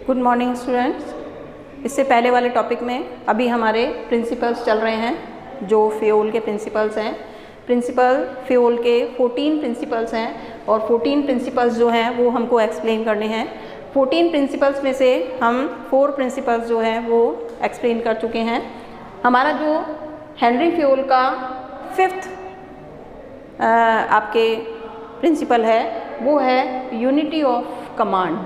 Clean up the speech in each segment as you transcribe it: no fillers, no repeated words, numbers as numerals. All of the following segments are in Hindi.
Good morning students. इससे पहले वाले टॉपिक में अभी हमारे प्रिंसिपल्स चल रहे हैं जो फ्यूल के प्रिंसिपल्स हैं। प्रिंसिपल फ्यूल के 14 प्रिंसिपल्स हैं और 14 प्रिंसिपल्स जो हैं वो हमको एक्सप्लेन करने हैं। 14 प्रिंसिपल्स में से हम 4 प्रिंसिपल्स जो हैं वो एक्सप्लेन कर चुके हैं। हमारा जो हेनरी फ्यूल का 5th आपके प्रिंसिपल है वो है यूनिटी ऑफ कमांड।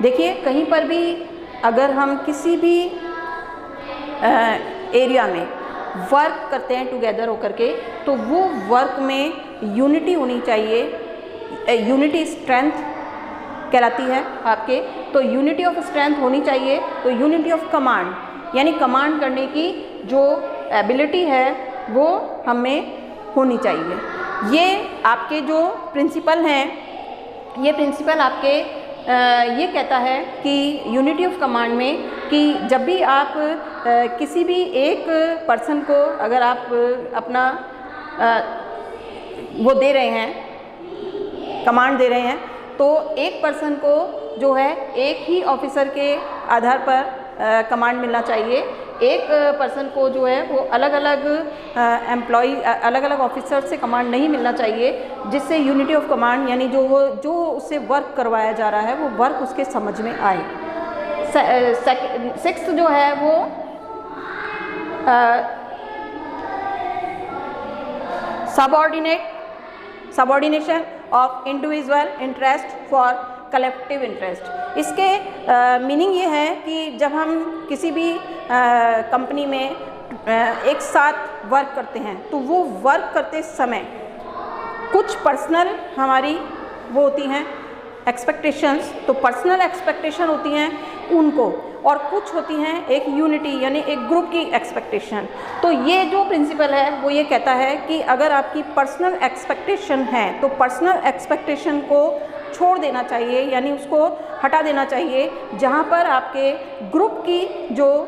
देखिए, कहीं पर भी अगर हम किसी भी एरिया में वर्क करते हैं टुगेदर होकर के, तो वो वर्क में यूनिटी होनी चाहिए। यूनिटी स्ट्रेंथ कहलाती है आपके, तो यूनिटी ऑफ स्ट्रेंथ होनी चाहिए। तो यूनिटी ऑफ कमांड यानी कमांड करने की जो एबिलिटी है वो हमें होनी चाहिए। ये आपके जो प्रिंसिपल हैं, ये प्रिंसिपल आपके ये कहता है कि यूनिटी ऑफ कमांड में कि जब भी आप किसी भी एक पर्सन को अगर आप अपना वो दे रहे हैं, कमांड दे रहे हैं, तो एक पर्सन को जो है एक ही ऑफिसर के आधार पर कमांड मिलना चाहिए। एक पर्सन को जो है वो अलग अलग एम्प्लॉय अलग अलग ऑफिसर से कमांड नहीं मिलना चाहिए, जिससे यूनिटी ऑफ कमांड यानी जो उससे वर्क करवाया जा रहा है वो वर्क उसके समझ में आए। 6th जो है वो subordination of individual interest for collective interest. इसके मीनिंग ये है कि जब हम किसी भी कंपनी में एक साथ वर्क करते हैं तो वो वर्क करते समय कुछ पर्सनल हमारी वो होती हैं एक्सपेक्टेशंस, तो पर्सनल एक्सपेक्टेशन होती हैं उनको, और कुछ होती हैं एक यूनिटी यानी एक ग्रुप की एक्सपेक्टेशन। तो ये जो प्रिंसिपल है वो ये कहता है कि अगर आपकी पर्सनल एक्सपेक्टेशन है तो पर्सनल एक्सपेक्टेशन को छोड़ देना चाहिए, यानी उसको हटा देना चाहिए। जहाँ पर आपके ग्रुप की जो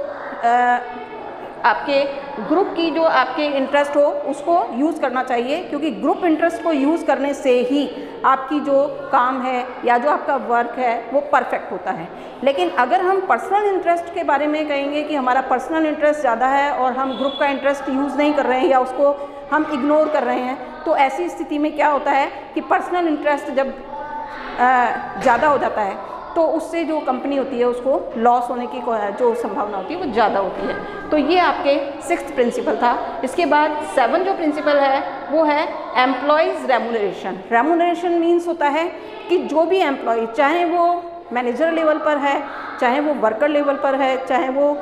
आपके इंटरेस्ट हो उसको यूज़ करना चाहिए, क्योंकि ग्रुप इंटरेस्ट को यूज़ करने से ही आपकी जो काम है या जो आपका वर्क है वो परफेक्ट होता है। लेकिन अगर हम पर्सनल इंटरेस्ट के बारे में कहेंगे कि हमारा पर्सनल इंटरेस्ट ज़्यादा है और हम ग्रुप का इंटरेस्ट यूज़ नहीं कर रहे हैं या उसको हम इग्नोर कर रहे हैं, तो ऐसी स्थिति में क्या होता है कि पर्सनल इंटरेस्ट जब ज़्यादा हो जाता है तो उससे जो कंपनी होती है उसको लॉस होने की जो संभावना होती है वो ज़्यादा होती है। तो ये आपके 6th प्रिंसिपल था। इसके बाद 7 जो प्रिंसिपल है वो है एम्प्लॉयज़ रेम्यूनरेशन। रेम्यूनरेशन मीन्स होता है कि जो भी एम्प्लॉय, चाहे वो मैनेजर लेवल पर है, चाहे वो वर्कर लेवल पर है, चाहे वो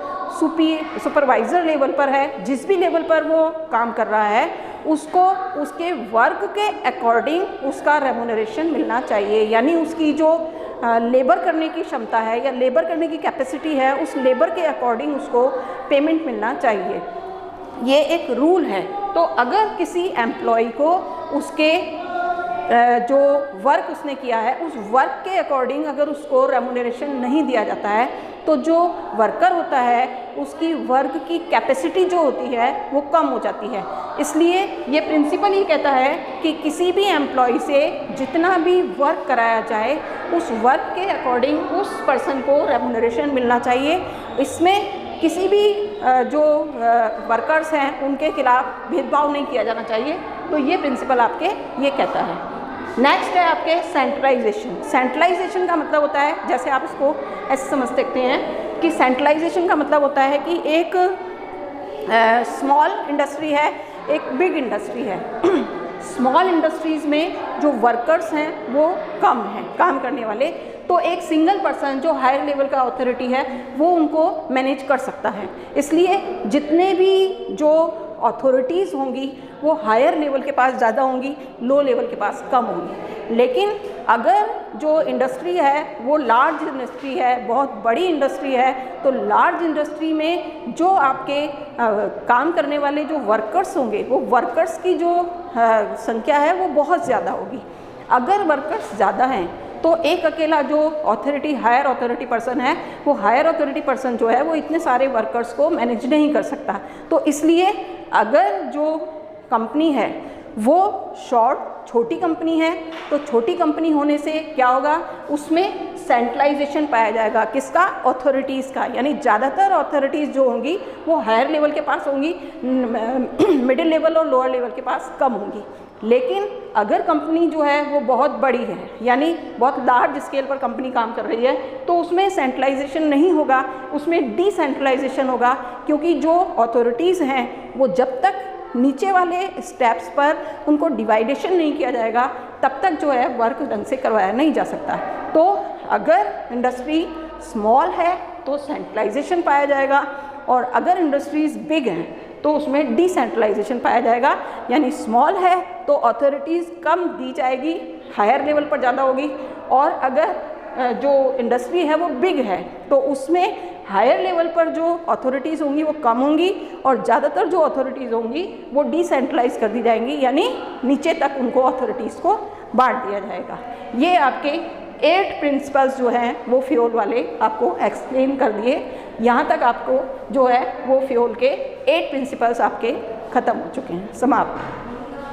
सुपरवाइज़र लेवल पर है, जिस भी लेवल पर वो काम कर रहा है उसको उसके वर्क के अकॉर्डिंग उसका रेम्यूनरेशन मिलना चाहिए। यानी उसकी जो लेबर करने की क्षमता है या लेबर करने की कैपेसिटी है, उस लेबर के अकॉर्डिंग उसको पेमेंट मिलना चाहिए। ये एक रूल है। तो अगर किसी एम्प्लॉय को उसके जो वर्क उसने किया है उस वर्क के अकॉर्डिंग अगर उसको रेम्यूनरेशन नहीं दिया जाता है तो जो वर्कर होता है उसकी वर्क की कैपेसिटी जो होती है वो कम हो जाती है। इसलिए ये प्रिंसिपल ही कहता है कि किसी भी एम्प्लॉय से जितना भी वर्क कराया जाए उस वर्क के अकॉर्डिंग उस पर्सन को रेम्यूनरेशन मिलना चाहिए। इसमें किसी भी जो वर्कर्स हैं उनके खिलाफ भेदभाव नहीं किया जाना चाहिए। तो ये प्रिंसिपल आपके ये कहता है। नेक्स्ट है आपके सेंट्रलाइजेशन। सेंट्रलाइजेशन का मतलब होता है, जैसे आप इसको ऐसे समझ सकते हैं कि सेंट्रलाइजेशन का मतलब होता है कि एक स्मॉल इंडस्ट्री है, एक बिग इंडस्ट्री है। स्मॉल इंडस्ट्रीज़ में जो वर्कर्स हैं वो कम हैं काम करने वाले, तो एक सिंगल पर्सन जो हायर लेवल का अथॉरिटी है वो उनको मैनेज कर सकता है। इसलिए जितने भी जो अथॉरिटीज़ होंगी वो हायर लेवल के पास ज़्यादा होंगी, लो लेवल के पास कम होंगी। लेकिन अगर जो इंडस्ट्री है वो लार्ज इंडस्ट्री है, बहुत बड़ी इंडस्ट्री है, तो लार्ज इंडस्ट्री में जो आपके काम करने वाले जो वर्कर्स होंगे वो वर्कर्स की जो संख्या है वो बहुत ज़्यादा होगी। अगर वर्कर्स ज़्यादा हैं तो एक अकेला जो हायर अथॉरिटी पर्सन है वो हायर अथॉरिटी पर्सन जो है वो इतने सारे वर्कर्स को मैनेज नहीं कर सकता। तो इसलिए अगर जो कंपनी है वो छोटी कंपनी है तो छोटी कंपनी होने से क्या होगा, उसमें सेंट्रलाइजेशन पाया जाएगा। किसका? अथॉरिटीज़ का। यानी ज़्यादातर अथॉरिटीज़ जो होंगी वो हायर लेवल के पास होंगी, मिडिल लेवल और लोअर लेवल के पास कम होंगी। लेकिन अगर कंपनी जो है वो बहुत बड़ी है, यानी बहुत लार्ज स्केल पर कंपनी काम कर रही है, तो उसमें सेंट्रलाइजेशन नहीं होगा, उसमें डिसेंट्रलाइजेशन होगा। क्योंकि जो अथॉरिटीज़ हैं वो जब तक नीचे वाले स्टेप्स पर उनको डिवाइडेशन नहीं किया जाएगा तब तक जो है वर्क ढंग से करवाया नहीं जा सकता। तो अगर इंडस्ट्री स्मॉल है तो सेंट्रलाइजेशन पाया जाएगा, और अगर इंडस्ट्रीज़ बिग हैं तो उसमें डिसेंट्रलाइजेशन पाया जाएगा। यानी स्मॉल है तो अथॉरिटीज़ कम दी जाएगी, हायर लेवल पर ज़्यादा होगी, और अगर जो इंडस्ट्री है वो बिग है तो उसमें हायर लेवल पर जो अथॉरिटीज़ होंगी वो कम होंगी, और ज़्यादातर जो अथॉरिटीज़ होंगी वो डिसेंट्रलाइज कर दी जाएंगी, यानी नीचे तक उनको अथॉरिटीज़ को बांट दिया जाएगा। ये आपके 8 प्रिंसिपल्स जो हैं वो फ्यूल वाले आपको एक्सप्लेन कर दिए। यहाँ तक आपको जो है वो फ्यूल के 8 प्रिंसिपल्स आपके ख़त्म हो चुके हैं, समाप्त।